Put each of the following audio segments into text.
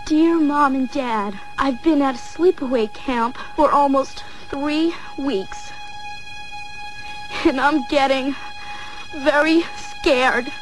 Dear Mom and Dad, I've been at a sleepaway camp for almost 3 weeks. And I'm getting very scared.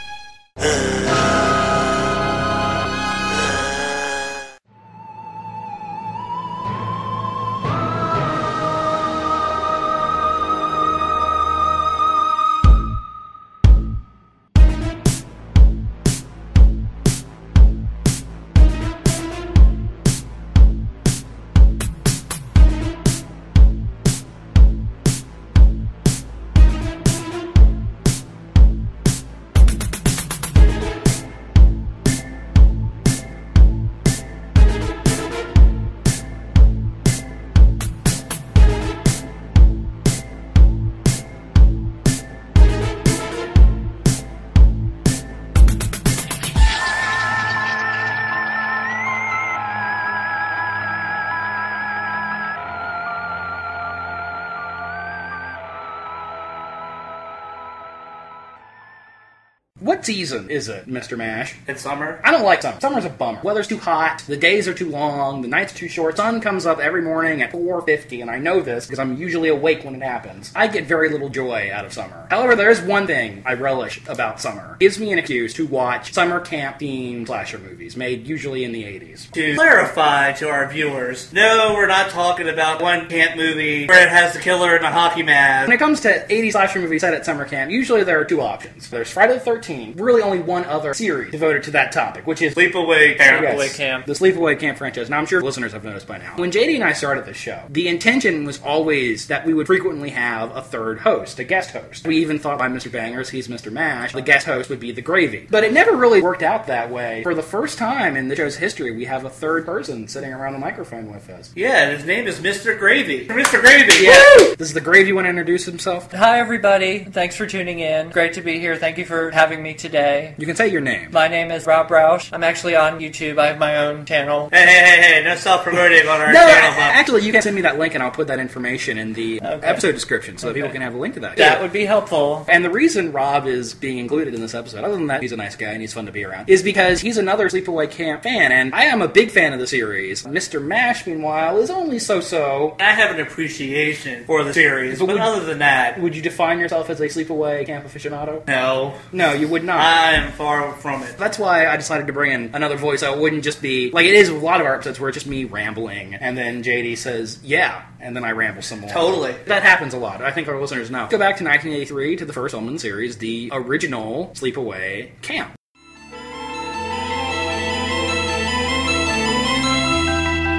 What season is it, Mr. Mash? It's summer. I don't like summer. Summer's a bummer. Weather's too hot, the days are too long, the nights are too short. Sun comes up every morning at 4:50, and I know this because I'm usually awake when it happens. I get very little joy out of summer. However, there is one thing I relish about summer. It gives me an excuse to watch summer camp-themed slasher movies, made usually in the 80s. To clarify to our viewers, no, we're not talking about one camp movie where it has the killer in a hockey mask. When it comes to 80s slasher movies set at summer camp, usually there are two options. There's Friday the 13th, really only one other series devoted to that topic, which is Sleepaway Camp. The Sleepaway Camp franchise. Now, I'm sure listeners have noticed by now. When JD and I started this show, the intention was always that we would frequently have a third host, a guest host. We even thought by Mr. Bangers, he's Mr. Mash, the guest host would be the Gravy. But it never really worked out that way. For the first time in the show's history, we have a third person sitting around the microphone with us. Yeah, his name is Mr. Gravy. Mr. Gravy! Yeah. Woo! Does the Gravy want to introduce himself? Hi, everybody. Thanks for tuning in. Great to be here. Thank you for having me today. You can say your name. My name is Rob Roush. I'm actually on YouTube. I have my own channel. Hey, no self-promoting on our channel. Actually, you can send me that link and I'll put that information in the episode description so that people can have a link to that. That would be helpful. And the reason Rob is being included in this episode, other than that he's a nice guy and he's fun to be around, is because he's another Sleepaway Camp fan, and I am a big fan of the series. Mr. Mash, meanwhile, is only so-so. I have an appreciation for the series, but other than that... Would you define yourself as a Sleepaway Camp aficionado? No. No, you would not. I am far from it. That's why I decided to bring in another voice. So it wouldn't just be, like it is with a lot of our episodes where it's just me rambling, and then JD says, yeah, and then I ramble some more. Totally. That happens a lot. I think our listeners know. Go back to 1983 to the first film in the series, the original Sleepaway Camp.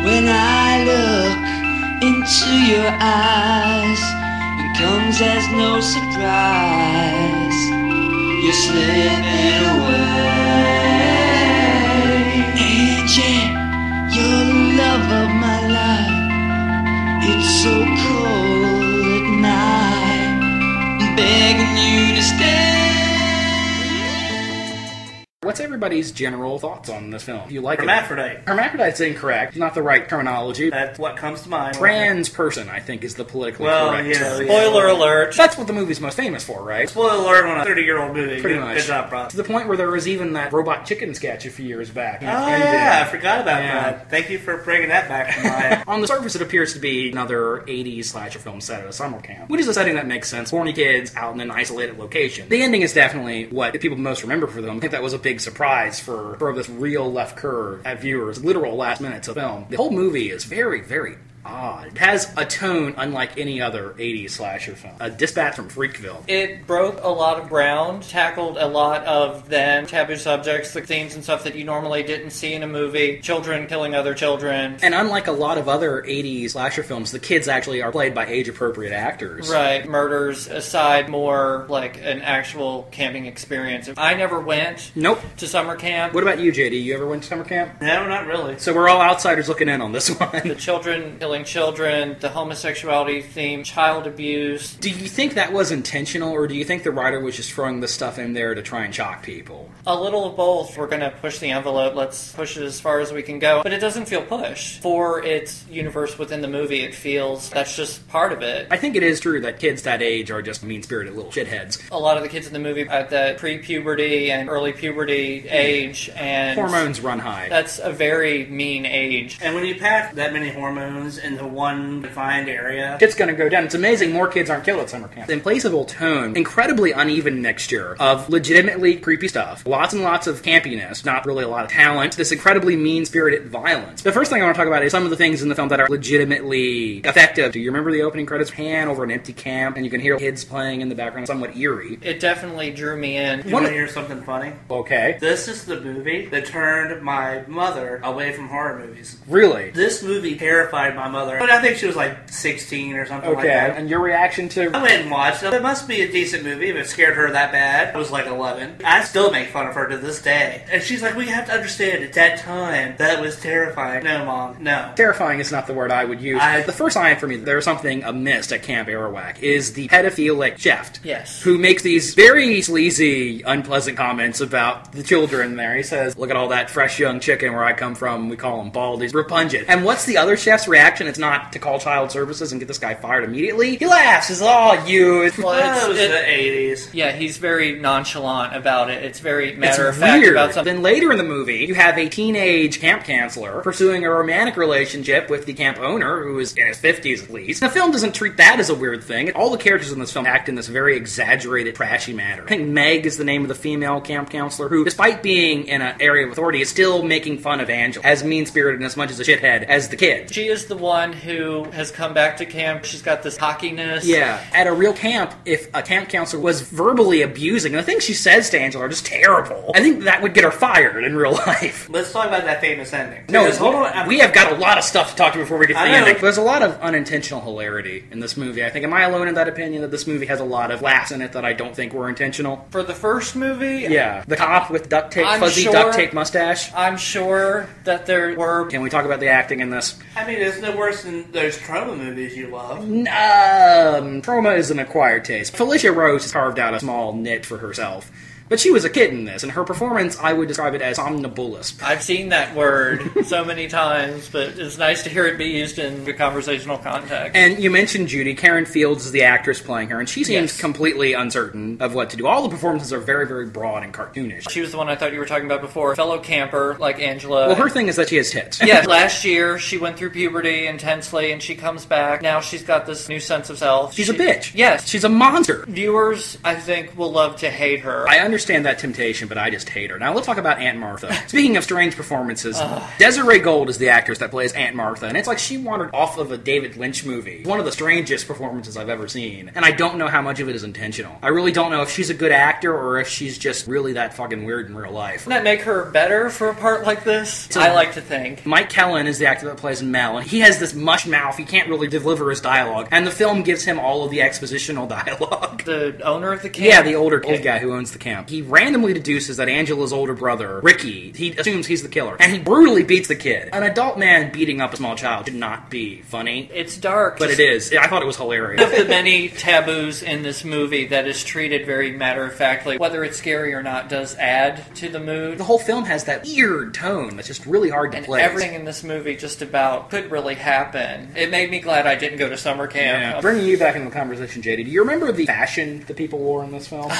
When I look into your eyes, it comes as no surprise. You're slipping away, and yeah, you're the love of my life. It's so cold at night, I'm begging you to stay. What's everybody's general thoughts on this film? Do you like Hermaphrodite. it? Hermaphrodite's incorrect. It's not the right terminology. That's what comes to mind. Trans person, I think, is the politically correct term. Spoiler alert. That's what the movie's most famous for, right? Spoiler alert on a 30-year-old movie. Pretty much. Good job, Rob. To the point where there was even that robot chicken sketch a few years back. Oh, yeah, I forgot about that. Thank you for bringing that back to mind. On the surface, it appears to be another 80s slasher film set at a summer camp, which is a setting that makes sense. Horny kids out in an isolated location. The ending is definitely what people most remember for them. I think that was a big surprise for this real left curve at viewers, literal last minutes of film. The whole movie is very, very odd. It has a tone unlike any other 80s slasher film. A Dispatch from Freakville. It broke a lot of ground, tackled a lot of then taboo subjects, the themes and stuff that you normally didn't see in a movie. Children killing other children. And unlike a lot of other 80s slasher films, the kids actually are played by age-appropriate actors. Right. Murders aside, more like an actual camping experience. I never went to summer camp. What about you, JD? You ever went to summer camp? No, not really. So we're all outsiders looking in on this one. The children killing killing children, the homosexuality theme, child abuse. Do you think that was intentional, or do you think the writer was just throwing this stuff in there to try and shock people? A little of both. We're going to push the envelope. Let's push it as far as we can go. But it doesn't feel pushed. For its universe within the movie, it feels that's just part of it. I think it is true that kids that age are just mean-spirited little shitheads. A lot of the kids in the movie at that pre-puberty and early puberty age, and hormones run high. That's a very mean age. And when you pack that many hormones into one defined area, it's going to go down. It's amazing more kids aren't killed at summer camp. In place of old tone, incredibly uneven mixture of legitimately creepy stuff, lots and lots of campiness, not really a lot of talent, this incredibly mean-spirited violence. The first thing I want to talk about is some of the things in the film that are legitimately effective. Do you remember the opening credits? Pan over an empty camp, and you can hear kids playing in the background, somewhat eerie. It definitely drew me in. You want to hear something funny? Okay. This is the movie that turned my mother away from horror movies. Really? This movie terrified my mother. But I think she was like 16 or something like that. And your reaction to... I went and watched it. It must be a decent movie if it scared her that bad. I was like 11. I still make fun of her to this day. And she's like, we have to understand, at that time, that was terrifying. No, Mom, no. Terrifying is not the word I would use. The first sign for me that there's something amiss at Camp Arawak is the pedophilic chef. Yes. Who makes these very sleazy, unpleasant comments about the children there. He says, look at all that fresh young chicken where I come from. We call them baldies. Repugnant. And what's the other chef's reaction? It's not to call child services and get this guy fired immediately. He laughs. It's all you. Well, it was the 80s. Yeah, he's very nonchalant about it. It's very matter-of-fact about something. Then later in the movie, you have a teenage camp counselor pursuing a romantic relationship with the camp owner, who is in his 50s at least. The film doesn't treat that as a weird thing. All the characters in this film act in this very exaggerated, trashy manner. I think Meg is the name of the female camp counselor who, despite being in an area of authority, is still making fun of Angela, as mean-spirited and as much as a shithead as the kid. She is the one who has come back to camp. She's got this cockiness. Yeah. At a real camp, if a camp counselor was verbally abusing, and the things she says to Angela are just terrible, I think that would get her fired in real life. Let's talk about that famous ending. No, hold on. We have got a lot of stuff to talk to before we get to the ending. There's a lot of unintentional hilarity in this movie. I think, am I alone in that opinion that this movie has a lot of laughs in it that I don't think were intentional? For the first movie? Yeah. The cop with duct tape, duct tape mustache? I'm sure that there were... Can we talk about the acting in this? I mean, it's no worse than those Trauma movies you love. Trauma is an acquired taste. Felicia Rose has carved out a small niche for herself. But she was a kid in this, and her performance, I would describe it as somnambulous. I've seen that word so many times, but it's nice to hear it be used in a conversational context. And you mentioned Judy. Karen Fields is the actress playing her, and she seems completely uncertain of what to do. All the performances are very, very broad and cartoonish. She was the one I thought you were talking about before. Fellow camper, like Angela. Well, her thing is that she has tits. Yeah, last year she went through puberty intensely, and she comes back. Now she's got this new sense of self. She's a bitch. Yes. She's a monster. Viewers, I think, will love to hate her. I understand that temptation, but I just hate her. Now, let's talk about Aunt Martha. Speaking of strange performances, Desiree Gold is the actress that plays Aunt Martha, and it's like she wandered off of a David Lynch movie. One of the strangest performances I've ever seen, and I don't know how much of it is intentional. I really don't know if she's a good actor or if she's just really that fucking weird in real life. Doesn't that make her better for a part like this? I like to think. Mike Kellen is the actor that plays Mel, and he has this mush mouth. He can't really deliver his dialogue, and the film gives him all of the expositional dialogue. The owner of the camp? Yeah, the old guy who owns the camp. He randomly deduces that Angela's older brother, Ricky, he assumes he's the killer, and he brutally beats the kid. An adult man beating up a small child should not be funny. It's dark. But it is. I thought it was hilarious. One of the many taboos in this movie that is treated very matter-of-factly, whether it's scary or not, does add to the mood. The whole film has that weird tone that's just really hard to play. Everything in this movie just about could really happen. It made me glad I didn't go to summer camp. Yeah. Bringing you back into the conversation, JD, do you remember the fashion that people wore in this film?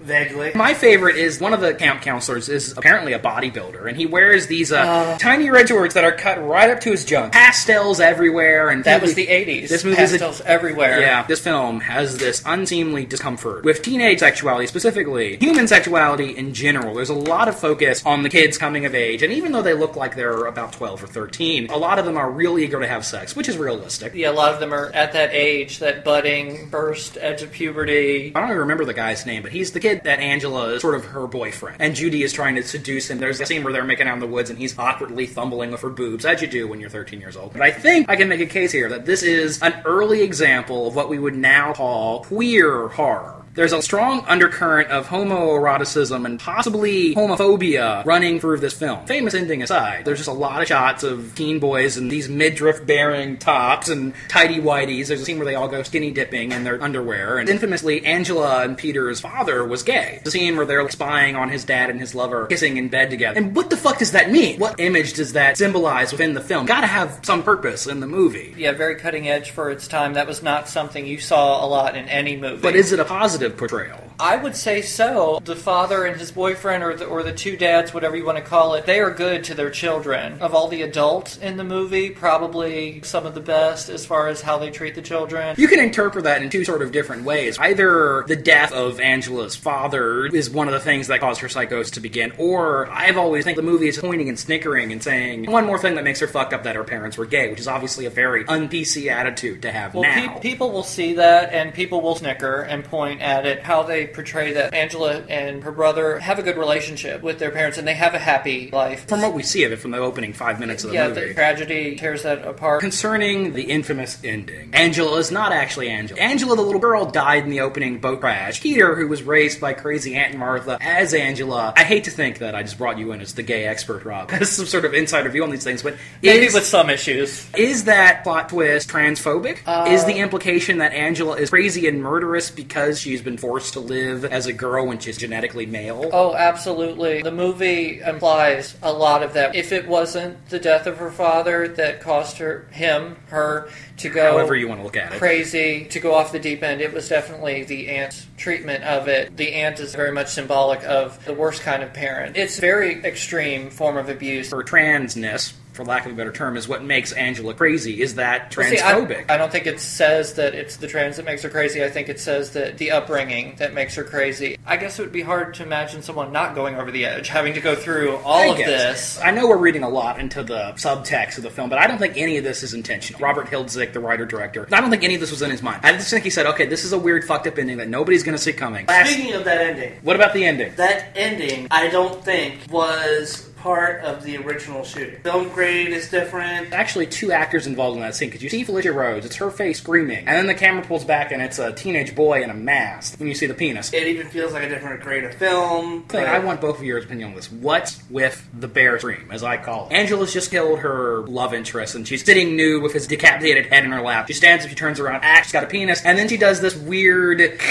Vaguely. My favorite is one of the camp counselors is apparently a bodybuilder, and he wears these tiny red shorts that are cut right up to his junk. Pastels everywhere. And that was the 80s. This movie Pastels everywhere. Yeah, this film has this unseemly discomfort with teenage sexuality specifically, human sexuality in general. There's a lot of focus on the kids coming of age, and even though they look like they're about 12 or 13, a lot of them are real eager to have sex, which is realistic. Yeah, a lot of them are at that age, that budding, first edge of puberty. I don't even remember the guy's name, but he's the kid that Angela is sort of her boyfriend, and Judy is trying to seduce him. There's a scene where they're making out in the woods, and he's awkwardly fumbling with her boobs, as you do when you're 13 years old. But I think I can make a case here that this is an early example of what we would now call queer horror. There's a strong undercurrent of homoeroticism and possibly homophobia running through this film. Famous ending aside, there's just a lot of shots of teen boys in these midriff-bearing tops and tighty-whities. There's a scene where they all go skinny dipping in their underwear. And infamously, Angela and Peter's father was gay. The scene where they're spying on his dad and his lover kissing in bed together. And what the fuck does that mean? What image does that symbolize within the film? Gotta have some purpose in the movie. Yeah, very cutting edge for its time. That was not something you saw a lot in any movie. But is it a positive portrayal? I would say so. The father and his boyfriend, or the two dads, whatever you want to call it, they are good to their children. Of all the adults in the movie, probably some of the best as far as how they treat the children. You can interpret that in two sort of different ways. Either the death of Angela's father is one of the things that caused her psychosis to begin, or I've always think the movie is pointing and snickering and saying one more thing that makes her fucked up, that her parents were gay, which is obviously a very un-PC attitude to have now. People will see that, and people will snicker and point at it, how they portray that Angela and her brother have a good relationship with their parents, and they have a happy life. From what we see of it from the opening 5 minutes of the movie. Yeah, the tragedy tears that apart. Concerning the infamous ending, Angela is not actually Angela. Angela, the little girl, died in the opening boat crash. Peter, who was raised by crazy Aunt Martha as Angela. I hate to think that I just brought you in as the gay expert, Rob. That's some sort of insider view on these things, but maybe with some issues. Is that plot twist transphobic? Is the implication that Angela is crazy and murderous because she's been forced to live as a girl when she's genetically male? Oh, absolutely. The movie implies a lot of that. If it wasn't the death of her father that caused her to go, however you want to look at it, crazy, to go off the deep end, it was definitely the aunt's treatment of it. The aunt is very much symbolic of the worst kind of parent. It's a very extreme form of abuse. Her transness, for lack of a better term, is what makes Angela crazy. Is that transphobic? I don't think it says that it's the trans that makes her crazy. I think it says that the upbringing that makes her crazy. I guess it would be hard to imagine someone not going over the edge, having to go through all of this. I know we're reading a lot into the subtext of the film, but I don't think any of this is intentional. Robert Hiltzik, the writer-director, I don't think any of this was in his mind. I just think he said, okay, this is a weird, fucked up ending that nobody's going to see coming. Speaking of that ending. What about the ending? That ending, I don't think, was part of the original shooting. Film grade is different. Actually, two actors involved in that scene, because you see Felicia Rhodes, it's her face screaming, and then the camera pulls back and it's a teenage boy in a mask when you see the penis. It even feels like a different grade of film. I want both of your opinion on this. What's with the bear scream, as I call it? Angela's just killed her love interest, and she's sitting nude with his decapitated head in her lap. She stands up, she turns around, she's got a penis, and then she does this weird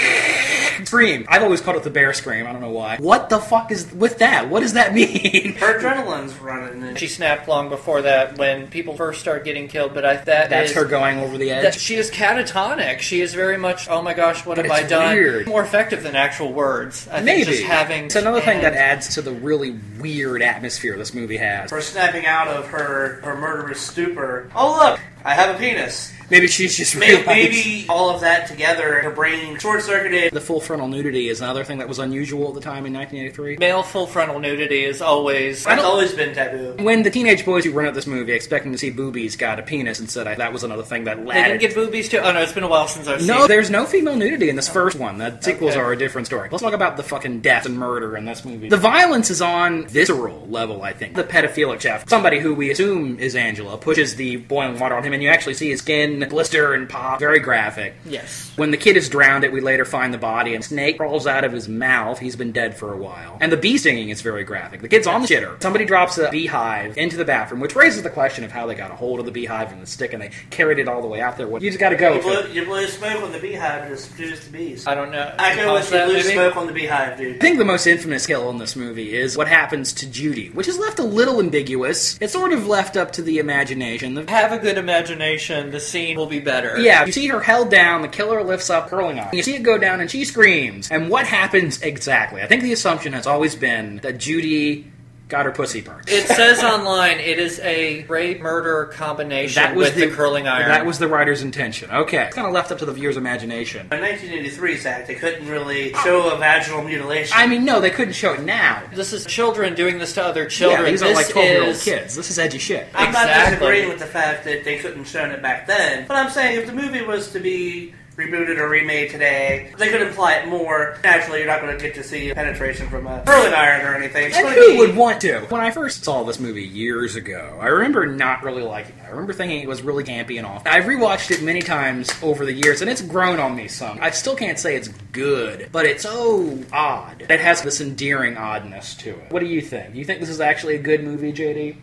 scream. I've always called it the bear scream, I don't know why. What the fuck is with that? What does that mean? Her adrenaline's running. She snapped long before that when people first start getting killed, but that's her going over the edge? She is catatonic. She is very much, oh my gosh, what have I done? Weird. More effective than actual words. I Maybe. think just having... It's another thing that adds to the really weird atmosphere this movie has. For snapping out of her murderous stupor. Oh look, I have a penis. Maybe she's just maybe all of that together, her brain short-circuited. The full frontal nudity is another thing that was unusual at the time in 1983. Male full frontal nudity is always... It's always been taboo. When the teenage boys who run out this movie expecting to see boobies got a penis instead, that was another thing that They didn't get boobies too? Oh no, it's been a while since I've seen it. No, there's no female nudity in this first one. The sequels are a different story. Let's talk about the fucking death and murder in this movie. The violence is on visceral level, I think. The pedophilic chef, somebody who we assume is Angela, pushes the boiling water on him, and you actually see his skin blister and pop. Very graphic. Yes. When the kid is drowned, we later find the body, and a snake crawls out of his mouth. He's been dead for a while. And the bee stinging is very graphic. The kid's on the shitter. Somebody drops a beehive into the bathroom, which raises the question of how they got a hold of the beehive and the stick, and they carried it all the way out there. You just gotta go. You blow smoke on the beehive to seduce the bees. I don't know. I go with you blew smoke on the beehive, dude. I think the most infamous kill in this movie is what happens to Judy, which is left a little ambiguous. It's sort of left up to the imagination. Have a good imagination, the scene will be better. Yeah, you see her held down, the killer lifts up, curling on. You see it go down, and she screams. And what happens exactly? I think the assumption has always been that Judy got her pussy burnt. It says online it is a rape-murder combination with the curling iron. That was the writer's intention. Okay. It's kind of left up to the viewer's imagination. In 1983, Zack, they couldn't really show a vaginal mutilation. I mean, no, they couldn't show it now. This is children doing this to other children. Yeah, these are like 12-year-old kids. This is edgy shit. I'm not disagreeing with the fact that they couldn't show it back then, but I'm saying if the movie was to be rebooted or remade today, they could imply it more. Naturally, you're not going to get to see penetration from a curling iron or anything. And who would want to? When I first saw this movie years ago, I remember not really liking it. I remember thinking it was really campy and awful. I've rewatched it many times over the years, and it's grown on me some. I still can't say it's good, but it's so odd. It has this endearing oddness to it. What do you think? Do you think this is actually a good movie, JD?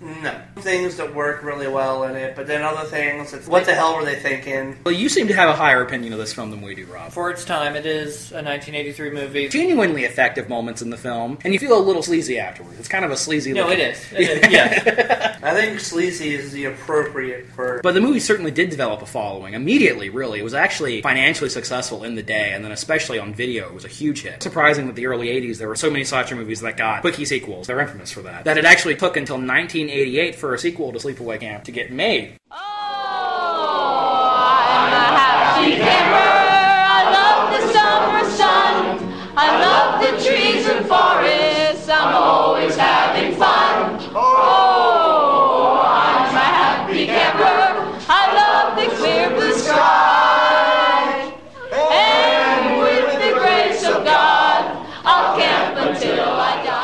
No. Things that work really well in it, but then other things, it's what the hell were they thinking? Well, you seem to have a higher opinion of this film than we do, Rob. For its time, it is a 1983 movie. Genuinely effective moments in the film, and you feel a little sleazy afterwards. It's kind of a sleazy... No, it is. It is, yes. I think sleazy is the appropriate for... But the movie certainly did develop a following. Immediately, really. It was actually financially successful in the day, and then especially on video, it was a huge hit. Surprising that the early 80s, there were so many slasher movies that got quickie sequels. They're infamous for that. That it actually took until 1988 for a sequel to Sleepaway Camp to get made. Oh, I'm a happy camper. I love the summer sun. I love the trees and forests. I'm always having fun. Oh, I'm a happy camper. I love the clear blue sky. And with the grace of God, I'll camp until I die.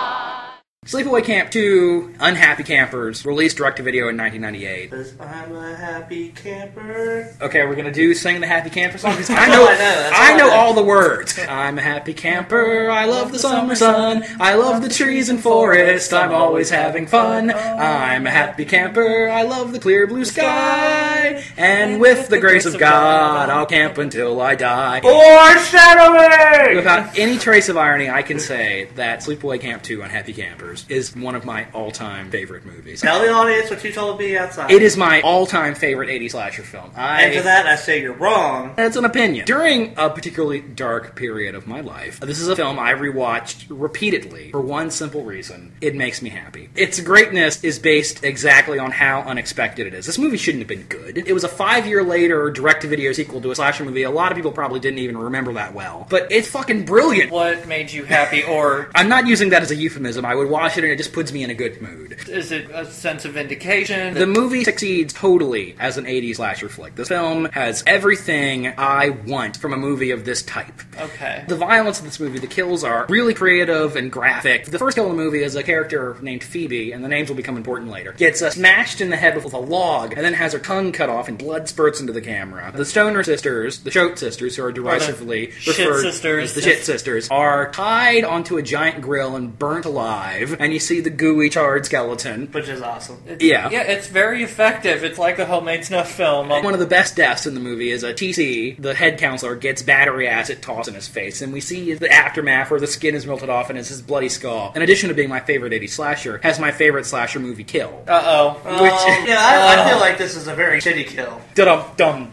Sleepaway Camp 2, Unhappy Campers, released direct-to-video in 1998. Because I'm a happy camper. Okay, we're gonna sing the Happy Camper song? I know all the words. I'm a happy camper, I love the summer sun, I love the trees and forest, I'm always having fun. I'm a happy camper, I love the clear blue sky, and with the grace of God, I'll camp until I die. Foreshadowing! Without any trace of irony, I can say that Sleepaway Camp 2, Unhappy Campers is one of my all-time favorite movies. Tell the audience what you told me outside. It is my all-time favorite 80s slasher film. And to that, I say you're wrong. That's an opinion. During a particularly dark period of my life, this is a film I rewatched repeatedly for one simple reason. It makes me happy. Its greatness is based exactly on how unexpected it is. This movie shouldn't have been good. It was a 5-year later direct-to-video sequel to a slasher movie. A lot of people probably didn't even remember that well. But it's fucking brilliant. What made you happy, or... I'm not using that as a euphemism. I would watch it and it just puts me in a good mood. Is it a sense of vindication? The movie succeeds totally as an 80s slasher flick. This film has everything I want from a movie of this type. Okay. The violence of this movie, the kills are really creative and graphic. The first kill in the movie is a character named Phoebe, and the names will become important later. Gets smashed in the head with a log, and then has her tongue cut off and blood spurts into the camera. The Stoner sisters, the Shoat sisters, who are derisively referred as the Shit Sisters, are tied onto a giant grill and burnt alive, and you see the gooey charred skeleton. Which is awesome. Yeah, it's very effective. It's like a homemade snuff film. One of the best deaths in the movie is a TC, the head counselor, gets battery acid tossed in his face, and we see the aftermath where the skin is melted off and it's his bloody skull. In addition to being my favorite 80s slasher, has my favorite slasher movie kill. Uh-oh. I feel like this is a very shitty kill. Dum-dum.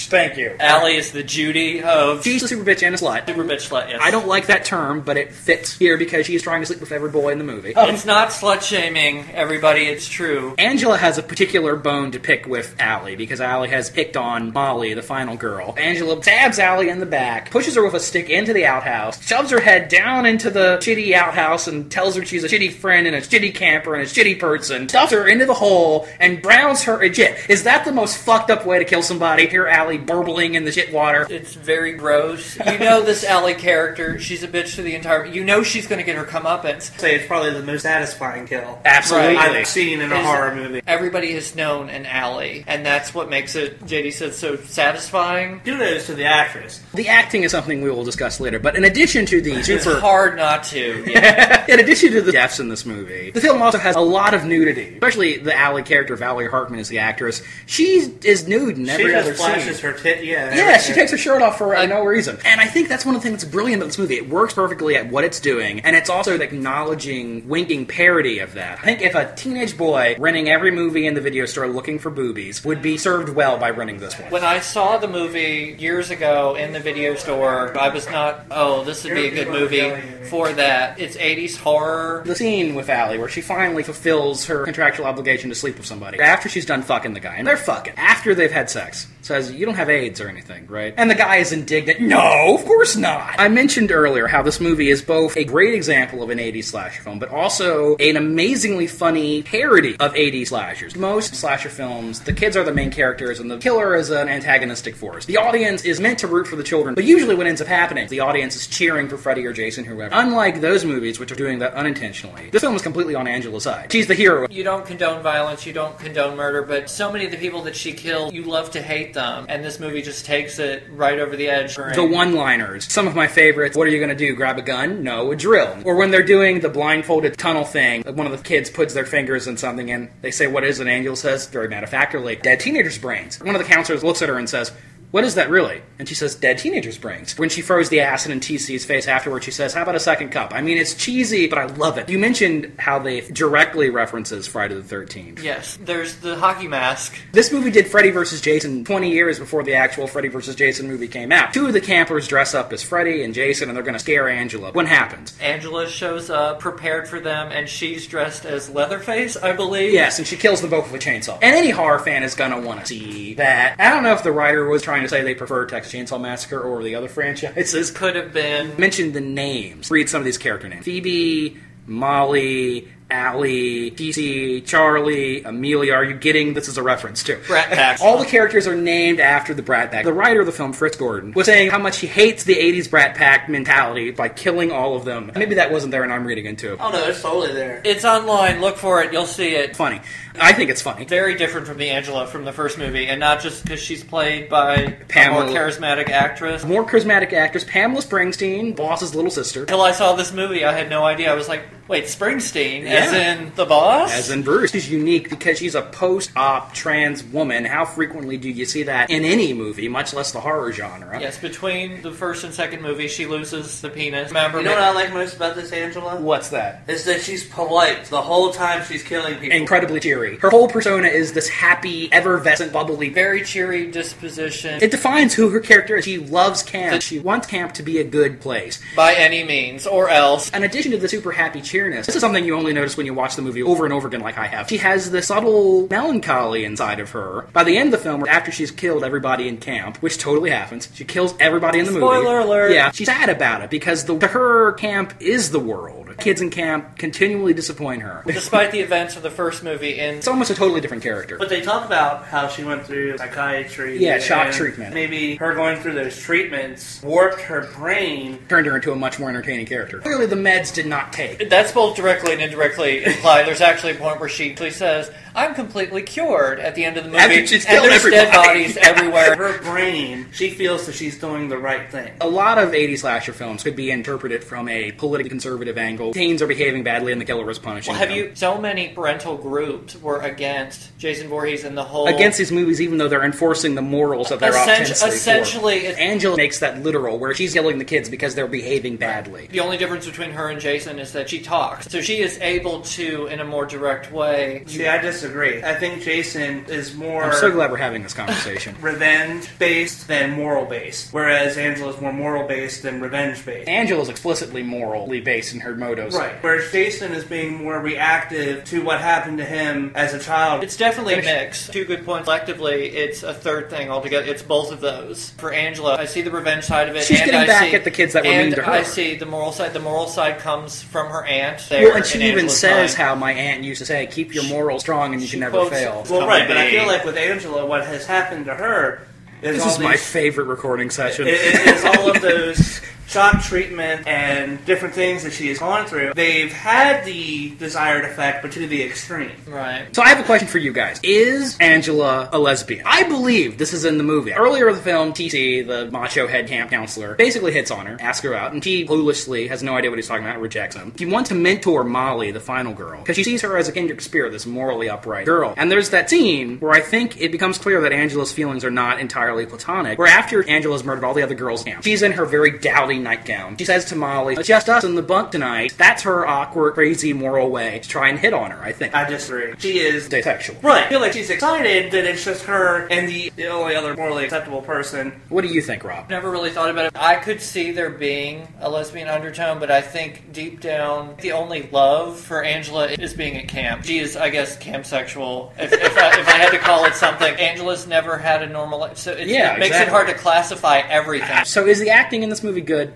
Thank you. Allie is the Judy of... She's a super bitch and a slut. Super bitch slut, yes. I don't like that term, but it fits here because she's trying to sleep with every boy in the movie. It's not slut-shaming, everybody, it's true. Angela has a particular bone to pick with Allie, because Allie has picked on Molly, the final girl. Angela stabs Allie in the back, pushes her with a stick into the outhouse, shoves her head down into the shitty outhouse and tells her she's a shitty friend and a shitty camper and a shitty person, stuffs her into the hole, and drowns her in shit. Is that the most fucked up way to kill somebody? Here, Allie burbling in the shit water. It's very gross. You know this Allie character, she's a bitch to the entire... You know she's going to get her comeuppance. Say it's probably the most satisfying kill. Absolutely. I've seen in a horror movie. Everybody has known an Allie, and that's what makes it, JD said, so satisfying. Kudos to the actress. The acting is something we will discuss later, but in addition to the super... It's hard not to. Yeah. In addition to the deaths in this movie, the film also has a lot of nudity. Especially the Allie character, Valerie Hartman is the actress. She is nude in every other scene. She just flashes her tit, Yeah, she takes her shirt off for no reason. And I think that's one of the things that's brilliant about this movie. It works perfectly at what it's doing, and it's also an acknowledging, winking parody of that. I think if a teenage boy renting every movie in the video store looking for boobies would be served well by renting this one. When I saw the movie years ago in the video store, I was not, this would be a good movie for that. It's 80s horror. The scene with Allie where she finally fulfills her contractual obligation to sleep with somebody after she's done fucking the guy, and they're fucking. After they've had sex, says, you don't don't have AIDS or anything, right? And the guy is indignant. No, of course not. I mentioned earlier how this movie is both a great example of an 80s slasher film, but also an amazingly funny parody of 80s slashers. Most slasher films, the kids are the main characters and the killer is an antagonistic force. The audience is meant to root for the children, but usually what ends up happening, the audience is cheering for Freddy or Jason, whoever. Unlike those movies, which are doing that unintentionally, this film is completely on Angela's side. She's the hero. You don't condone violence, you don't condone murder, but so many of the people that she killed, you love to hate them, and this movie just takes it right over the edge. The one-liners. Some of my favorites. What are you going to do? Grab a gun? No, a drill. Or when they're doing the blindfolded tunnel thing, one of the kids puts their fingers in something and they say, what is it? Angel says, very matter-of-factly, dead teenager's brains. One of the counselors looks at her and says, what is that really? And she says, dead teenager's brains. When she throws the acid in TC's face afterwards, she says, how about a second cup? I mean, it's cheesy, but I love it. You mentioned how they directly references Friday the 13th. Yes, there's the hockey mask. This movie did Freddy vs. Jason 20 years before the actual Freddy vs. Jason movie came out. Two of the campers dress up as Freddy and Jason, and they're going to scare Angela. What happens? Angela shows up, prepared for them, and she's dressed as Leatherface, I believe. Yes, and she kills them both with a chainsaw. And any horror fan is going to want to see that. I don't know if the writer was trying to say they prefer Texas Chainsaw Massacre or the other franchises. Could have been. Mention the names. Read some of these character names. Phoebe, Molly, Allie, TC, Charlie, Amelia. Are you getting this is a reference to? Brat Pack. All the characters are named after the Brat Pack. The writer of the film, Fritz Gordon, was saying how much he hates the 80s Brat Pack mentality by killing all of them. Maybe that wasn't there and I'm reading into it. Oh no, it's totally there. It's online. Look for it. You'll see it. Funny. I think it's funny. Very different from the Angela from the first movie, and not just because she's played by Pamela. a more charismatic actress. More charismatic actress, Pamela Springsteen, Boss's little sister. Until I saw this movie, I had no idea. I was like, wait, Springsteen? Yeah. As in the boss? As in Bruce. She's unique because she's a post-op trans woman. How frequently do you see that in any movie, much less the horror genre? Yes, between the first and second movie, she loses the penis. Remember? You know what I like most about this Angela? What's that? Is that she's polite the whole time she's killing people. Incredibly cheery. Her whole persona is this happy, effervescent, bubbly, very cheery disposition. It defines who her character is. She loves camp. She wants camp to be a good place. By any means, or else. In addition to the super happy cheeriness, this is something you only notice when you watch the movie over and over again like I have. She has this subtle melancholy inside of her. By the end of the film, after she's killed everybody in camp, which totally happens, she kills everybody in the movie. Spoiler alert! Yeah, she's sad about it because to her, camp is the world. Kids in camp continually disappoint her. Despite the events of the first movie, It's almost a totally different character. But they talk about how she went through psychiatry. Yeah, shock and treatment. Maybe her going through those treatments warped her brain. Turned her into a much more entertaining character. Clearly the meds did not take. that's both directly and indirectly implied. There's actually a point where she actually says, I'm completely cured at the end of the movie. After she's and killed there's everybody. dead bodies everywhere. Her brain, she feels that she's doing the right thing. A lot of 80s slasher films could be interpreted from a politically conservative angle. Teens are behaving badly and the killer is punishing them. So many parental groups were against Jason Voorhees and the whole... Against these movies, even though they're enforcing the morals of their Essentially, Angela makes that literal, where she's killing the kids because they're behaving badly. The only difference between her and Jason is that she talks. So she is able to, in a more direct way... See, I disagree. I think Jason is more... I'm so glad we're having this conversation. revenge-based than moral-based, whereas Angela's more moral-based than revenge-based. Angela's explicitly morally based in her motives. Right. Whereas Jason is being more reactive to what happened to him as a child. It's definitely a mix. Two good points. Collectively, it's a third thing altogether. It's both of those. For Angela, I see the revenge side of it. She's and getting I back see, at the kids that were mean to her. I see the moral side. The moral side comes from her aunt. Well, and she even Angela's says mind. how my aunt used to say, keep your morals strong and you can never quotes- fail. Well, right, but I feel like with Angela, what has happened to her is This all is my these- favorite recording session. It is all of those shock treatment and different things that she has gone through. They've had the desired effect, but to the extreme. Right. So I have a question for you guys. Is Angela a lesbian? I believe this is in the movie. Earlier in the film, TC, the macho head camp counselor, basically hits on her, asks her out, and she cluelessly has no idea what he's talking about, rejects him. He wants to mentor Molly, the final girl, because she sees her as a kindred spirit, this morally upright girl. And there's that scene where I think it becomes clear that Angela's feelings are not entirely platonic, where after Angela's murdered all the other girls in camp, she's in her very dowdy Molly nightgown. She says to Molly, "It's just us in the bunk tonight." That's her awkward, crazy, moral way to try and hit on her, I think. I disagree. She is Asexual. right. I feel like she's excited that it's just her and the only other morally acceptable person. What do you think, Rob? Never really thought about it. I could see there being a lesbian undertone, but I think deep down, the only love for Angela is being at camp. She is, I guess, camp sexual. If I had to call it something, Angela's never had a normal life, so it makes it hard to classify everything. So is the acting in this movie good?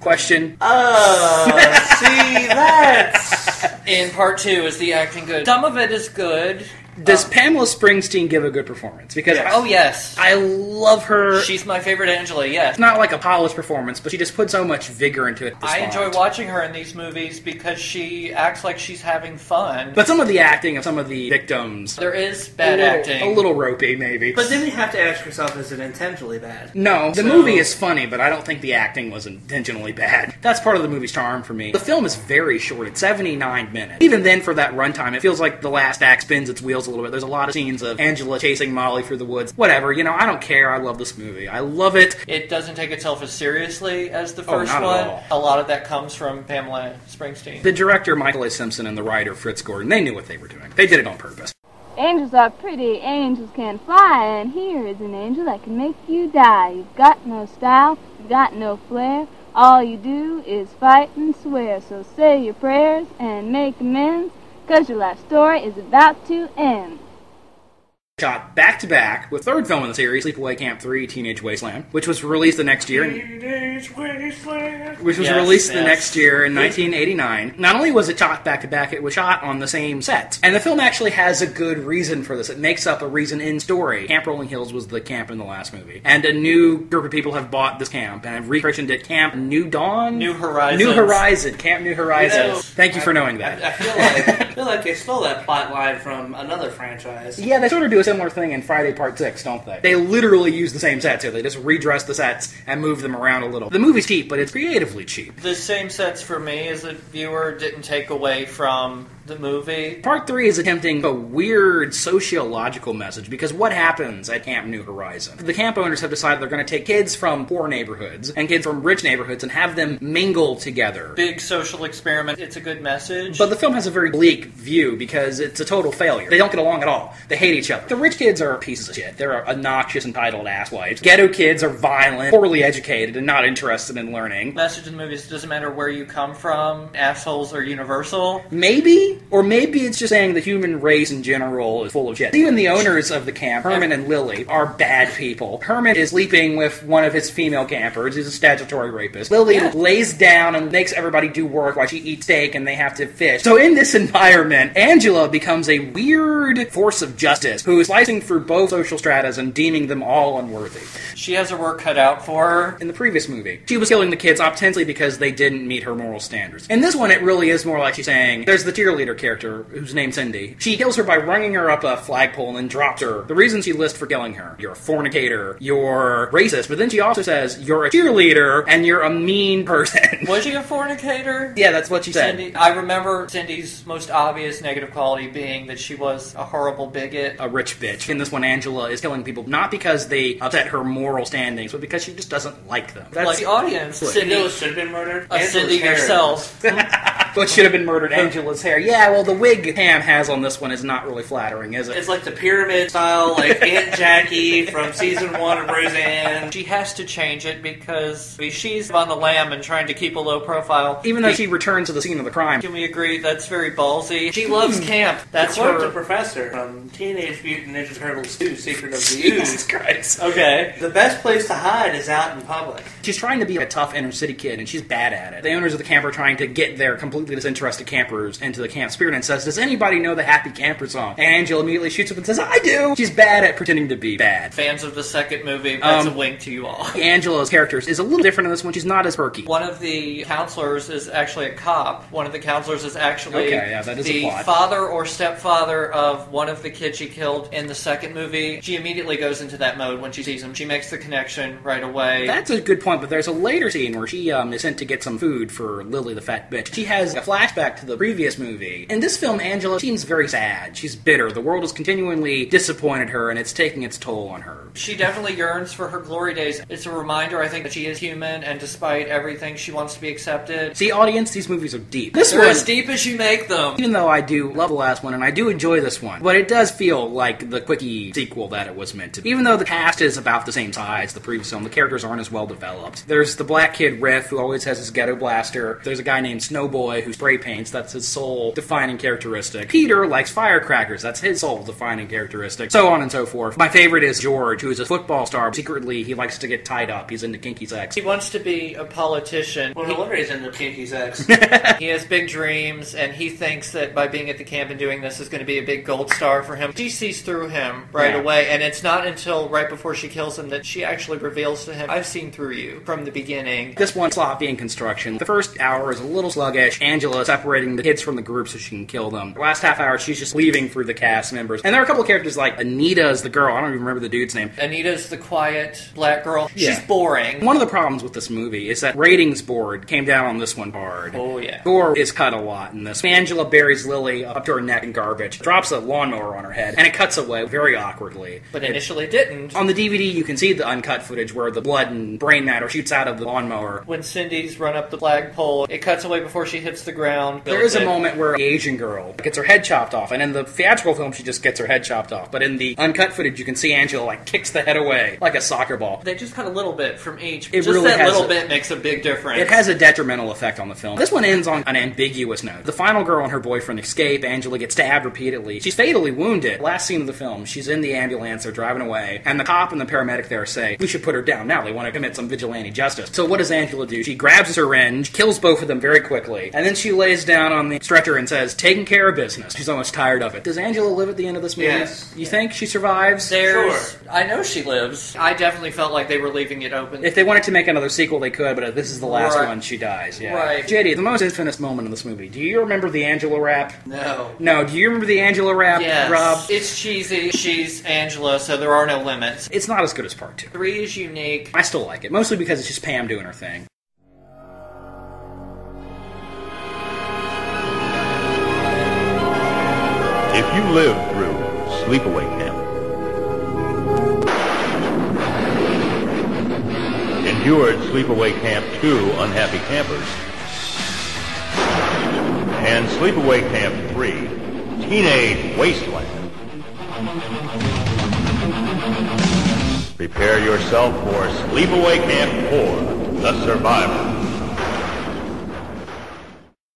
Question. See, that's... In part 2, is the acting good? Some of it is good. Does Pamela Springsteen give a good performance? Because Oh, yes. I love her. She's my favorite Angela, yes. It's not like a polished performance, but she just put so much vigor into it. I enjoy watching her in these movies because she acts like she's having fun. But some of the acting of some of the victims... There is bad acting. A little ropey, maybe. But then you have to ask yourself, is it intentionally bad? No, the movie is funny, but I don't think the acting was intentionally bad. That's part of the movie's charm for me. The film is very short. It's 79 minutes. Even then, for that runtime, it feels like the last act spins its wheels a little bit. There's a lot of scenes of Angela chasing Molly through the woods. Whatever, I don't care. I love this movie. I love it. It doesn't take itself as seriously as the first not at one. all. A lot of that comes from Pamela Springsteen. The director, Michael A. Simpson, and the writer, Fritz Gordon, they knew what they were doing. They did it on purpose. Angels are pretty, angels can fly, and here is an angel that can make you die. You've got no style, you've got no flair, all you do is fight and swear. So say your prayers and make amends, 'cause your life story is about to end. Shot back-to-back with third film in the series, Sleepaway Camp 3, Teenage Wasteland, which was released the next year. Teenage Wasteland. Which was released the next year in 1989. Not only was it shot back-to-back, it was shot on the same set. And the film actually has a good reason for this. It makes up a reason in story. Camp Rolling Hills was the camp in the last movie. And a new group of people have bought this camp and have rechristened it Camp New Dawn? New Horizons. New Horizon. Camp New Horizons. Thank you for knowing that. I feel like they stole that plot line from another franchise. Yeah, they sort of do a similar thing in Friday Part 6, don't they? They literally use the same sets here. They just redress the sets and move them around a little. The movie's cheap, but it's creatively cheap. The same sets for me as a viewer didn't take away from the movie. Part 3 is attempting a weird sociological message, because what happens at Camp New Horizon? The camp owners have decided they're going to take kids from poor neighborhoods and kids from rich neighborhoods and have them mingle together. Big social experiment. It's a good message. But the film has a very bleak view because it's a total failure. They don't get along at all. They hate each other. The rich kids are pieces of shit. They're obnoxious, entitled asswipes. Ghetto kids are violent, poorly educated, and not interested in learning. Message in the movies, doesn't matter where you come from, assholes are universal. Maybe? Or maybe it's just saying the human race in general is full of shit. Even the owners of the camp, Herman and Lily, are bad people. Herman is sleeping with one of his female campers. He's a statutory rapist. Lily lays down and makes everybody do work while she eats steak and they have to fish. So in this environment, Angela becomes a weird force of justice who is slicing through both social stratas and deeming them all unworthy. She has her work cut out for her. In the previous movie, she was killing the kids ostensibly because they didn't meet her moral standards. In this one, it really is more like she's saying, there's the cheerleader character, whose name's Cindy. She kills her by running her up a flagpole and then drops her. The reasons she lists for killing her: you're a fornicator, you're racist, but then she also says, you're a cheerleader, and you're a mean person. Was she a fornicator? Yeah, that's what she said. Cindy, I remember Cindy's most obvious negative quality being that she was a horrible bigot. A rich bitch. In this one, Angela is killing people not because they upset her moral standings, but because she just doesn't like them. That's like the audience. Cindy should have been murdered. Cindy herself. What should have been murdered? Angela's hair. Yeah, well, the wig Pam has on this one is not really flattering, is it? It's like the pyramid style, like Aunt Jackie from season 1 of Roseanne. She has to change it because she's on the lam and trying to keep a low profile. Even though she returns to the scene of the crime. Can we agree that's very ballsy? She loves camp. That's Quote her. the professor from Teenage Mutant Ninja Turtles 2, Secret of the Jesus Ooze. Christ. Okay. The best place to hide is out in public. She's trying to be a tough inner city kid, and she's bad at it. The owners of the camp are trying to get their completely disinterested campers into the camp spirit and says, does anybody know the Happy Camper song? And Angela immediately shoots up and says, I do! She's bad at pretending to be bad. Fans of the second movie, that's a wink to you all. Angela's character is a little different in this one. She's not as perky. One of the counselors is actually a cop. One of the counselors is actually that is the a plot. father or stepfather of one of the kids she killed in the second movie. She immediately goes into that mode when she sees him. She makes the connection right away. That's a good point, but there's a later scene where she is sent to get some food for Lily the fat bitch. She has is a flashback to the previous movie. In this film, Angela seems very sad. She's bitter. The world has continually disappointed her, and it's taking its toll on her. She definitely yearns for her glory days. It's a reminder, I think, that she is human, and despite everything, she wants to be accepted. See, audience, these movies are deep. They're as deep as you make them. Even though I do love the last one, and I do enjoy this one, but it does feel like the quickie sequel that it was meant to be. Even though the cast is about the same size as the previous film, the characters aren't as well developed. There's the black kid Riff, who always has his ghetto blaster. There's a guy named Snowboy who spray paints. That's his sole defining characteristic. Peter likes firecrackers. That's his sole defining characteristic. So on and so forth. My favorite is George, who is a football star. Secretly, he likes to get tied up. He's into kinky sex. He wants to be a politician. Well, no wonder he's into kinky sex. He has big dreams, and he thinks that by being at the camp and doing this is going to be a big gold star for him. She sees through him right away, and it's not until right before she kills him that she actually reveals to him, I've seen through you from the beginning. This one's sloppy in construction. The first hour is a little sluggish. Angela separating the kids from the group so she can kill them. The last half hour, she's just leaving through the cast members. And there are a couple of characters like Anita's the girl. I don't even remember the dude's name. Anita's the quiet black girl. She's boring. One of the problems with this movie is that ratings board came down on this one hard. Oh, yeah. Gore is cut a lot in this. Angela buries Lily up to her neck in garbage, drops a lawnmower on her head, and it cuts away very awkwardly. But initially didn't. On the DVD, you can see the uncut footage where the blood and brain matter shoots out of the lawnmower. When Cindy's run up the flagpole, it cuts away before she hits the ground. There is a moment where the Asian girl gets her head chopped off, and in the theatrical film, she just gets her head chopped off. But in the uncut footage, you can see Angela kicks the head away like a soccer ball. They just cut a little bit from each. It just really that has little bit makes a big difference. It has a detrimental effect on the film. This one ends on an ambiguous note. The final girl and her boyfriend escape. Angela gets stabbed repeatedly. She's fatally wounded. Last scene of the film, she's in the ambulance. They're driving away, and the cop and the paramedic there say, we should put her down now. They want to commit some vigilante justice. So what does Angela do? She grabs a syringe, kills both of them very quickly, and then she lays down on the stretcher and says, taking care of business. She's almost tired of it. Does Angela live at the end of this movie? Yes. You think she survives? Sure. I know she lives. I definitely felt like they were leaving it open. If they wanted to make another sequel, they could, but this is the last one. She dies. Yeah. Right. JD, the most infamous moment in this movie. Do you remember the Angela rap? No. No. Do you remember the Angela rap, Yes. Rob? It's cheesy. She's Angela, so there are no limits. It's not as good as part 2. 3 is unique. I still like it, mostly because it's just Pam doing her thing. If you lived through Sleepaway Camp, endured Sleepaway Camp 2 Unhappy Campers, and Sleepaway Camp 3 Teenage Wasteland, prepare yourself for Sleepaway Camp 4 The Survivor.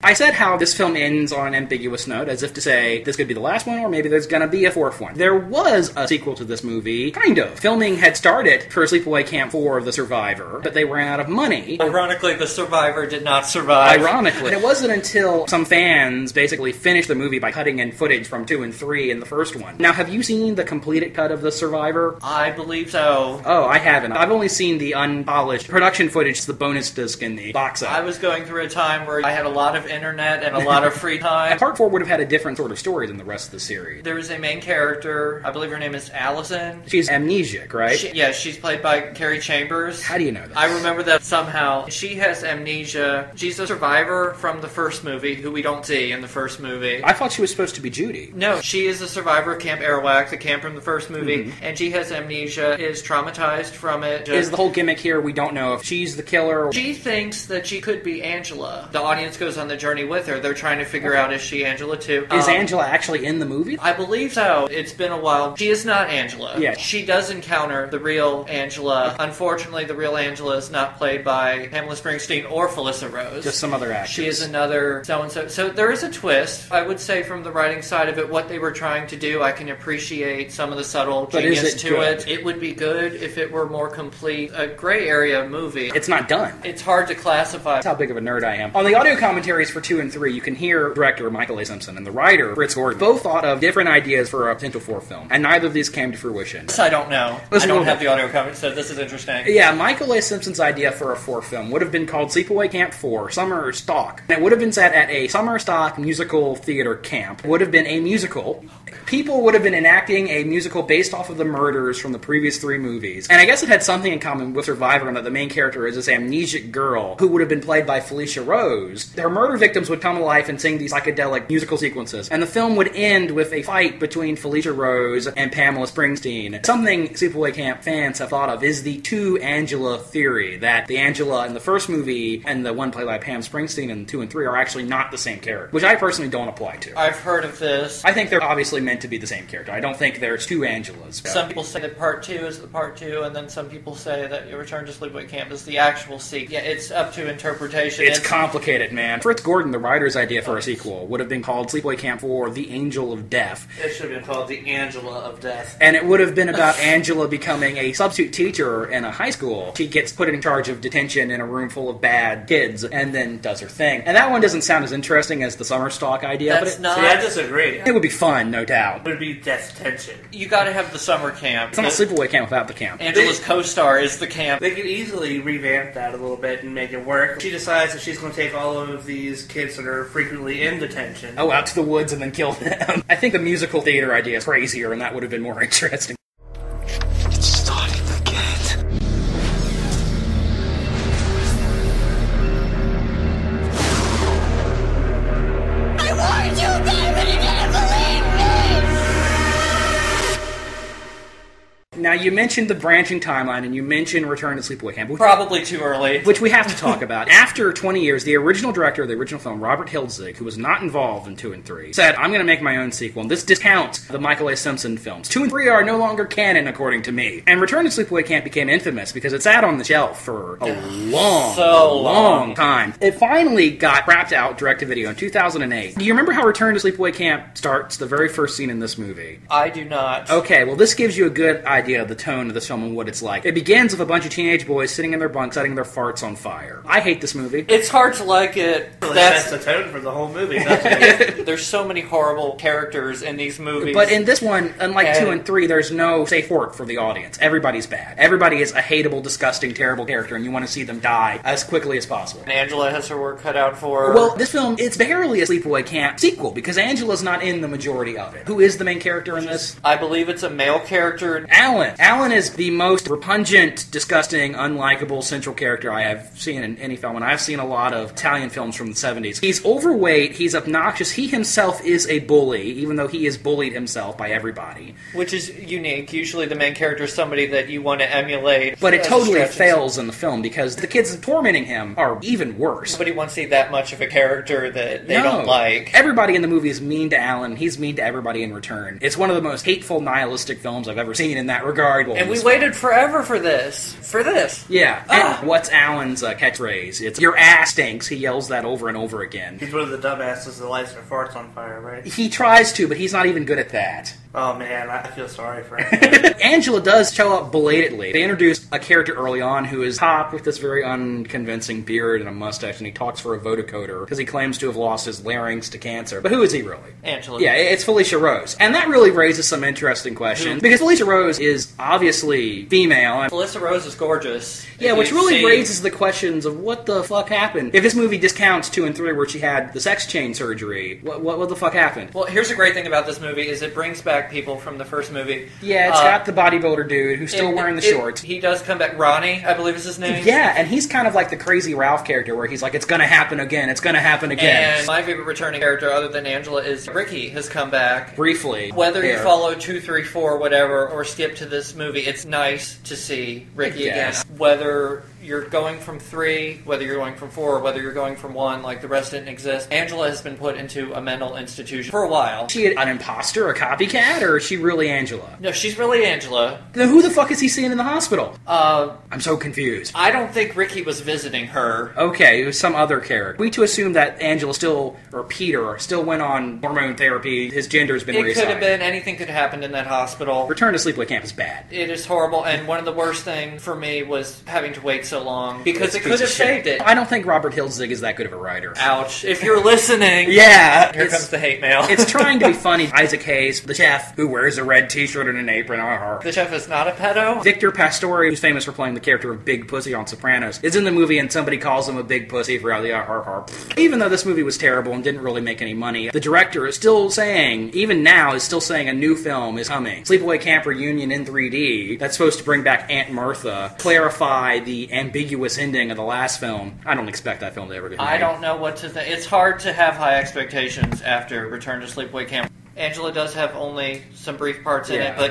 I said how this film ends on an ambiguous note, as if to say, this could be the last one, or maybe there's gonna be a fourth one. There was a sequel to this movie, kind of. Filming had started for Sleepaway Camp 4 The Survivor, but they ran out of money. Ironically, The Survivor did not survive. Ironically. And it wasn't until some fans basically finished the movie by cutting in footage from 2 and 3 in the first one. Now, have you seen the completed cut of The Survivor? I believe so. Oh, I haven't. I've only seen the unpolished production footage, the bonus disc in the box set. I was going through a time where I had a lot of internet and a lot of free time. Part 4 would have had a different sort of story than the rest of the series. There is a main character, I believe her name is Allison. She's amnesiac, right? She's played by Carrie Chambers. How do you know that? I remember that somehow. She has amnesia. She's a survivor from the first movie, who we don't see in the first movie. I thought she was supposed to be Judy. No, she is a survivor of Camp Arawak, the camp from the first movie, and she has amnesia, is traumatized from it. Is the whole gimmick here, we don't know if she's the killer? She thinks that she could be Angela. The audience goes on the journey with her. They're trying to figure out, is she Angela too? Is Angela actually in the movie? I believe so. It's been a while. She is not Angela. Yeah. She does encounter the real Angela. Unfortunately, the real Angela is not played by Pamela Springsteen or Felissa Rose. Just some other actress. She is another so-and-so. So there is a twist. I would say from the writing side of it, what they were trying to do, I can appreciate some of the subtle genius to it. It would be good if it were more complete. A gray area movie. It's not done. It's hard to classify. That's how big of a nerd I am. On the audio commentaries for 2 and 3, you can hear director Michael A. Simpson and the writer Fritz Gordon both thought of different ideas for a potential 4th film, and neither of these came to fruition. This I don't know. Listen, I don't have the audio comment, so this is interesting. Yeah, Michael A. Simpson's idea for a 4th film would have been called Sleepaway Camp 4, Summer Stalk. And it would have been set at a summer stock musical theater camp. It would have been a musical. People would have been enacting a musical based off of the murders from the previous 3 movies. And I guess it had something in common with Survivor in that the main character is this amnesic girl who would have been played by Felicia Rose. Her murder victims would come to life and sing these psychedelic musical sequences. And the film would end with a fight between Felicia Rose and Pamela Springsteen. Something Sleepaway Camp fans have thought of is the 2 Angela theory, that the Angela in the first movie and the one played by Pam Springsteen in 2 and 3 are actually not the same character, which I personally don't apply to. I've heard of this. I think they're obviously meant to be the same character. I don't think there's 2 Angelas. Some people say that part 2 is the part 2, and then some people say that Return to Sleepaway Camp is the actual sequel. Yeah, it's up to interpretation. It's complicated, man. Fritz Gordon, the writer's idea for a sequel, would have been called Sleepaway Camp 4, The Angel of Death. It should have been called The Angela of Death. And it would have been about Angela becoming a substitute teacher in a high school. She gets put in charge of detention in a room full of bad kids, and then does her thing. And that one doesn't sound as interesting as the summer Stalk idea. That's but not... See, I disagree. It would be fun, no doubt. It would be death tension. You gotta have the summer camp. It's not Sleepaway Camp without the camp. Angela's co-star is the camp. They could easily revamp that a little bit and make it work. She decides that she's going to take all of these kids that are frequently in detention. Oh, out to the woods and then kill them. I think the musical theater idea is crazier, and that would have been more interesting. It's starting again. I warned you guys, but you didn't believe me! Now, you mentioned the branching timeline, and you mentioned Return to Sleepaway Camp. Probably too early. Which we have to talk about. After 20 years, the original director of the original film, Robert Hiltzik, who was not involved in 2 and 3, said, I'm going to make my own sequel, and this discounts the Michael A. Simpson films. 2 and 3 are no longer canon, according to me. And Return to Sleepaway Camp became infamous because it sat on the shelf for a long time. It finally got wrapped out direct-to-video in 2008. Do you remember how Return to Sleepaway Camp starts, the very first scene in this movie? I do not. Okay, well, this gives you a good idea of the tone of this film and what it's like. It begins with a bunch of teenage boys sitting in their bunks, setting their farts on fire. I hate this movie. It's hard to like it. Really sets the tone for the whole movie, doesn't it? There's so many horrible characters in these movies. But in this one, unlike 2 and 3, there's no safe word for the audience. Everybody's bad. Everybody is a hateable, disgusting, terrible character, and you want to see them die as quickly as possible. And Angela has her work cut out for her. Well, this film, it's barely a Sleepaway Camp sequel, because Angela's not in the majority of it. Who is the main character in this? I believe it's a male character. Alan. Alan is the most repugnant, disgusting, unlikable central character I have seen in any film, and I've seen a lot of Italian films from the 70s. He's overweight, he's obnoxious, he himself is a bully, even though he is bullied himself by everybody. Which is unique. Usually the main character is somebody that you want to emulate. But it totally fails in the film, because the kids tormenting him are even worse. Nobody wants to see that much of a character that they don't like. Everybody in the movie is mean to Alan, he's mean to everybody in return. It's one of the most hateful, nihilistic films I've ever seen in that regard. And we waited forever for this. Yeah. And what's Alan's catchphrase? It's, your ass stinks. He yells that over and over again. He's one of the dumbasses that lights their farts on fire, right? He tries to, but he's not even good at that. Oh man, I feel sorry for him. Angela does show up belatedly. They introduced a character early on who is top with this very unconvincing beard and a mustache, and he talks for a votocoder because he claims to have lost his larynx to cancer. But who is he really? Angela. Yeah, it's Felicia Rose. And that really raises some interesting questions, because Felicia Rose is obviously female. Felicia Rose is gorgeous. Yeah, which really raises the questions of what the fuck happened. If this movie discounts 2 and 3 where she had the sex change surgery, what the fuck happened? Well, here's the great thing about this movie is it brings back people from the first movie. Yeah, it's got the bodybuilder dude who's still wearing the shorts. He does come back. Ronnie, I believe is his name. Yeah, and he's kind of like the crazy Ralph character where he's like, it's gonna happen again, it's gonna happen again. And my favorite returning character other than Angela is Ricky has come back. Briefly. Whether you follow 2, 3, 4, whatever, or skip to this movie, it's nice to see Ricky again. Whether you're going from 3, whether you're going from 4, or whether you're going from 1, like the rest didn't exist, Angela has been put into a mental institution for a while. Is she an imposter, a copycat, or is she really Angela? No, she's really Angela. Then who the fuck is he seeing in the hospital? I'm so confused. I don't think Ricky was visiting her. Okay, it was some other character. We to assume that Angela still, or Peter, still went on hormone therapy. His gender's been reassigned. It could have been. Anything could have happened in that hospital. Return to Sleepaway Camp is bad. It is horrible, and one of the worst things for me was having to wait so long because it could have saved it. I don't think Robert Hiltzig is that good of a writer. Ouch. If you're listening. Yeah. Here comes the hate mail. It's trying to be funny. Isaac Hayes, the chef who wears a red t-shirt and an apron. The chef is not a pedo? Victor Pastore, who's famous for playing the character of Big Pussy on Sopranos, is in the movie and somebody calls him a big pussy for all the Even though this movie was terrible and didn't really make any money, the director is still saying, even now, is still saying a new film is coming. Sleepaway Camp Reunion in 3D, that's supposed to bring back Aunt Martha, clarify the ambiguous ending of the last film. I don't expect that film to ever get made. I don't know what to think. It's hard to have high expectations after Return to Sleepaway Camp. Angela does have only some brief parts in it, but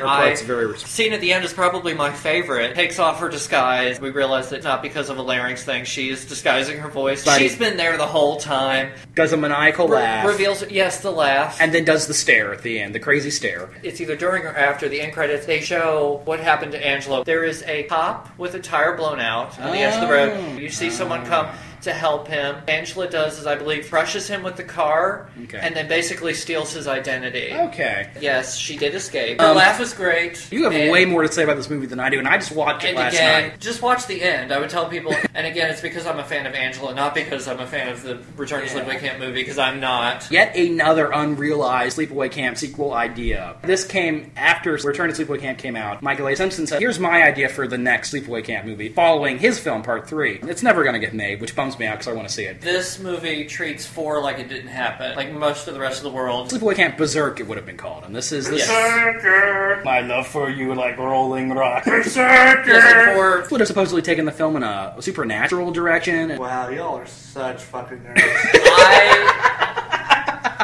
scene at the end is probably my favorite. Takes off her disguise. We realize that not because of a larynx thing. She is disguising her voice. She's been there the whole time. Does a maniacal laugh. Reveals, yes, the laugh. And then does the stare at the end, the crazy stare. It's either during or after the end credits. They show what happened to Angela. There is a cop with a tire blown out on the edge of the road. You see someone come to help him. Angela does, as I believe, crushes him with the car, and then basically steals his identity. Okay. Yes, she did escape. Her laugh was great. You have way more to say about this movie than I do, and I just watched it last night. Just watch the end. I would tell people, and again, it's because I'm a fan of Angela, not because I'm a fan of the Return to Sleepaway Camp movie, because I'm not. Yet another unrealized Sleepaway Camp sequel idea. This came after Return to Sleepaway Camp came out. Michael A. Simpson said, here's my idea for the next Sleepaway Camp movie, following his film, Part 3. It's never going to get made, which bums me out because I want to see it. This movie treats 4 like it didn't happen, like most of the rest of the world. Sleepaway Camp Berserk, it would have been called, and this is this. Berserker! My love for you like rolling rock. Berserker! Would have supposedly taken the film in a supernatural direction. Wow, y'all are such fucking nerds.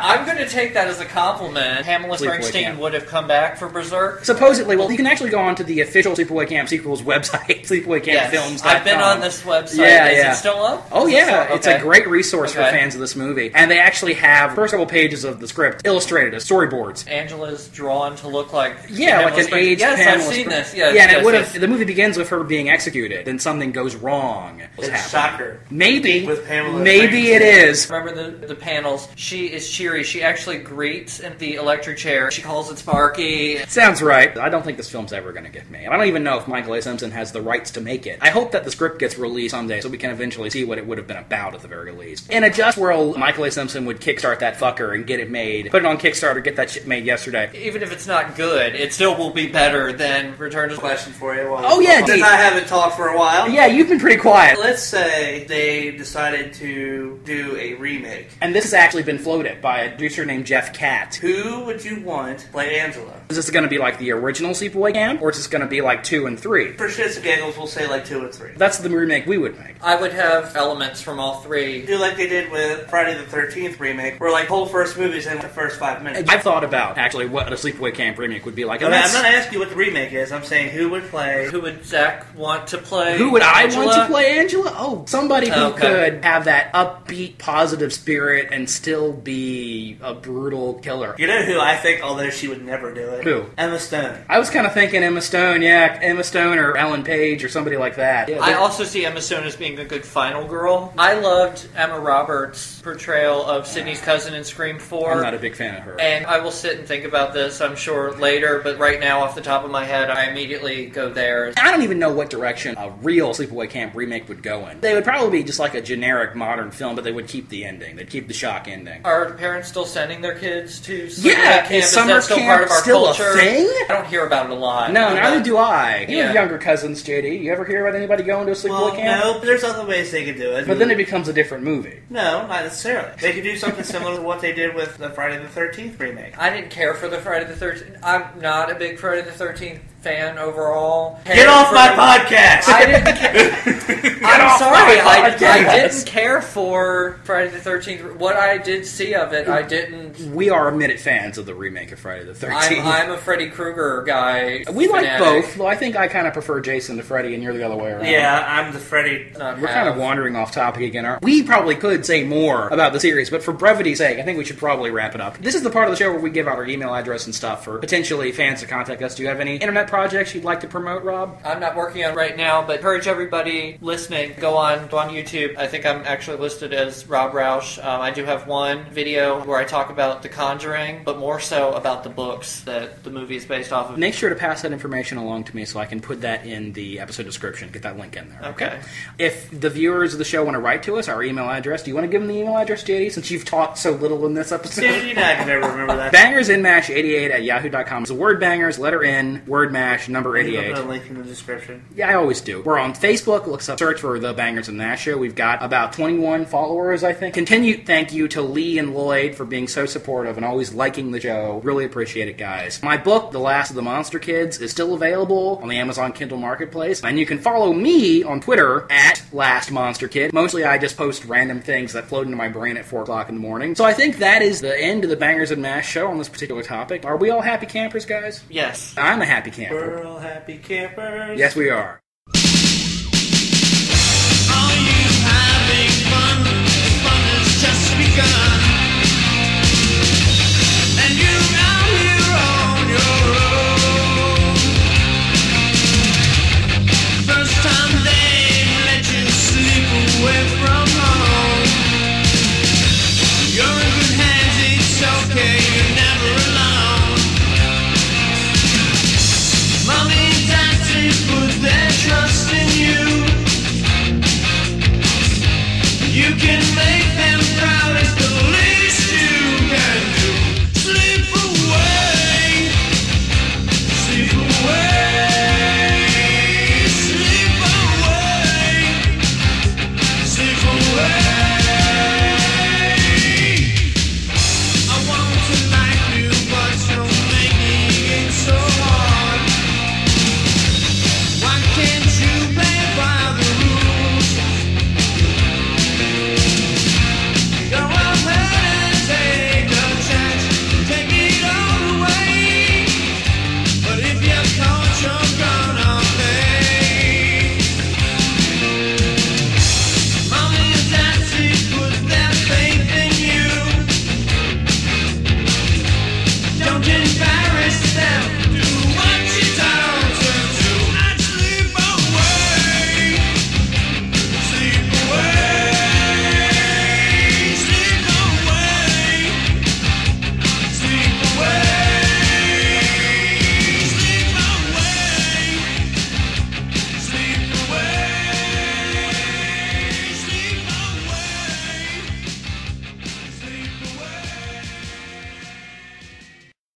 I'm going to take that as a compliment. Pamela Springsteen would have come back for Berserk. Supposedly, well, you can actually go onto the official Sleepaway Camp sequels website, sleepawaycampfilms.com. I've been on this website. Is it still up? Oh, yeah. It's a great resource for fans of this movie. And they actually have the first couple pages of the script illustrated as storyboards. Angela's drawn to look like... like an aged Pamela. Yes, I've seen this. The movie begins with her being executed. Then something goes wrong. It's Shocker. Maybe. With Pamela Maybe Springsteen. it is. Remember the panels? She is cheery. She actually greets in the electric chair. She calls it Sparky. Sounds right. I don't think this film's ever going to get made. I don't even know if Michael A. Simpson has the rights to make it. I hope that the script gets released someday so we can eventually see what it would have been about at the very least. In a just world, Michael A. Simpson would kickstart that fucker and get it made. Put it on Kickstarter, get that shit made yesterday. Even if it's not good, it still will be better than Return to... Question for you. Since I haven't talked for a while. Yeah, you've been pretty quiet. Let's say they decided to do a remake. And this has actually been floated by a producer named Jeff Katz. Who would you want to play Angela? Is this going to be like the original Sleepaway Camp, or is this going to be like 2 and 3? For shits and giggles, we'll say like 2 and 3. That's the remake we would make. I would have elements from all 3. Do like they did with Friday the 13th remake, where like whole first movie's in the first 5 minutes. I've thought about actually what a Sleepaway Camp remake would be like. I'm not asking you what the remake is. I'm saying who would play. Who would Zack want to play? Who would Angela? I want to play Angela? Oh, somebody who could have that upbeat, positive spirit and still be a brutal killer. You know who I think, although she would never do it? Who? Emma Stone. I was kind of thinking Emma Stone, Emma Stone or Ellen Page or somebody like that. Yeah, I also see Emma Stone as being a good final girl. I loved Emma Roberts' portrayal of Sydney's cousin in Scream 4. I'm not a big fan of her. And I will sit and think about this, I'm sure, later, but right now, off the top of my head, I immediately go there. I don't even know what direction a real Sleepaway Camp remake would go in. They would probably be just like a generic modern film, but they would keep the ending. They'd keep the shock ending. Are parents still sending their kids to Sleepaway Camp? Is summer that still camp part of our still culture? A thing? I don't hear about it a lot. No, neither do I. You have Yeah. younger cousins, JD. You ever hear about anybody going to a Sleepaway Camp? No, but there's other ways they could do it. But then it becomes a different movie. No, not necessarily. They could do something similar to what they did with the Friday the 13th remake. I didn't care for the Friday the 13th. I'm not a big Friday the 13th fan overall. Get off my podcast! I didn't care. I'm sorry, I didn't care for Friday the 13th. What I did see of it, I didn't... We are admitted fans of the remake of Friday the 13th. I'm a Freddy Krueger guy. We like fanatic. both, though I think I kind of prefer Jason to Freddy and you're the other way around. Yeah, I'm the Freddy. We're kind of wandering off topic again, aren't we? We probably could say more about the series, but for brevity's sake, I think we should probably wrap it up. This is the part of the show where we give out our email address and stuff for potentially fans to contact us. Do you have any internet projects you'd like to promote, Rob? I'm not working on it right now, but encourage everybody listening, go on YouTube. I think I'm actually listed as Rob Roush. I do have one video where I talk about The Conjuring, but more so about the books that the movie is based off of. Make sure to pass that information along to me so I can put that in the episode description. Get that link in there. Okay. If the viewers of the show want to write to us, our email address, do you want to give them the email address, JD, since you've talked so little in this episode? Dude, you know I can never remember that. bangersinmash88@yahoo.com is the word bangers, letter N, word mash, number I'll 88. put a link in the description. Yeah, I always do. We're on Facebook. Search for The Bangers and Mash Show. We've got about 21 followers, I think. Continued thank you to Lee and Lloyd for being so supportive and always liking the show. Really appreciate it, guys. My book, The Last of the Monster Kids, is still available on the Amazon Kindle Marketplace. And you can follow me on Twitter at LastMonsterKid. Mostly I just post random things that float into my brain at 4 o'clock in the morning. So I think that is the end of the Bangers and Mash Show on this particular topic. Are we all happy campers, guys? Yes. I'm a happy camper. We're all happy campers. Yes, we are. Are you having fun? The fun has just begun. And you're out here on your own.